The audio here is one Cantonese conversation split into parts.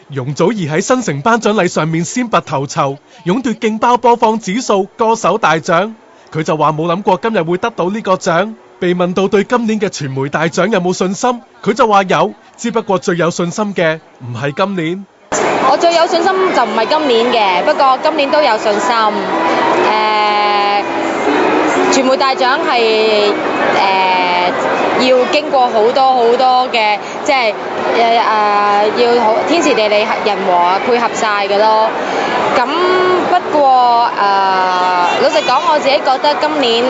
容祖兒喺新城頒獎禮上面先拔頭籌，勇奪勁爆播放指數歌手大獎。佢就話冇諗過今日會得到呢個獎。被問到對今年嘅傳媒大獎有冇信心，佢就話有，只不過最有信心嘅唔係今年。我最有信心就唔係今年嘅，不過今年都有信心。傳媒大獎係要經過好多嘅，即係要好天時地利人和配合晒嘅咯。咁不過老實講，我自己覺得今年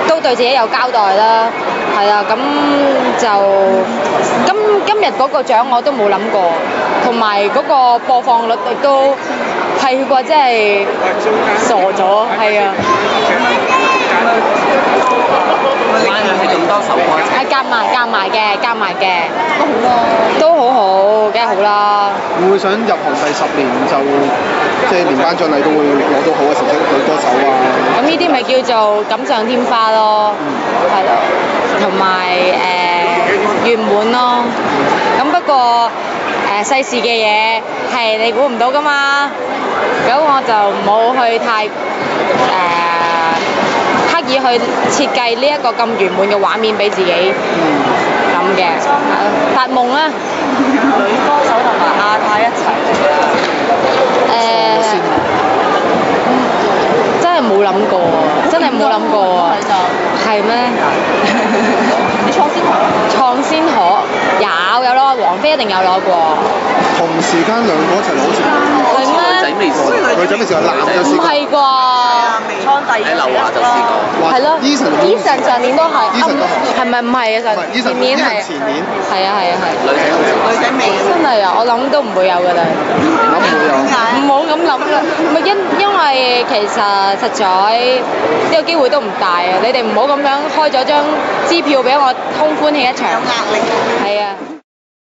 都對自己有交代啦，係啦，咁就今日嗰個獎我都冇諗過，同埋嗰個播放率亦都係喎，真係傻咗，係啊！係咁多首歌，係夾埋嘅，都好好，梗係好啦。會唔會想入行第10年就即係連頒獎禮都會攞到好嘅成績女歌手啊？咁呢啲咪叫做錦上添花咯，係咯，同埋圓滿咯。咁不過世事嘅嘢係你估唔到噶嘛，咁我就唔好去太刻意去設計呢一個咁圓滿嘅畫面俾自己咁嘅，發夢啊！女歌手同埋亞太一齊，真係冇諗過啊！真係冇諗過啊！係咩？你創先可有攞，王菲一定有攞過。同時間兩個一齊攞獎，係咩？女仔嘅時候男嘅試過，唔係啩？創第二，喺劉華就試過。係咯，Eason 上年都係，係咪唔係啊？前年係，前年係啊。女仔未真係啊！我諗都唔會有㗎啦。諗唔會有。唔好咁諗啦，唔係因為其實實在呢個機會都唔大啊！你哋唔好咁樣開咗張支票俾我空歡喜一場。有壓力。係啊。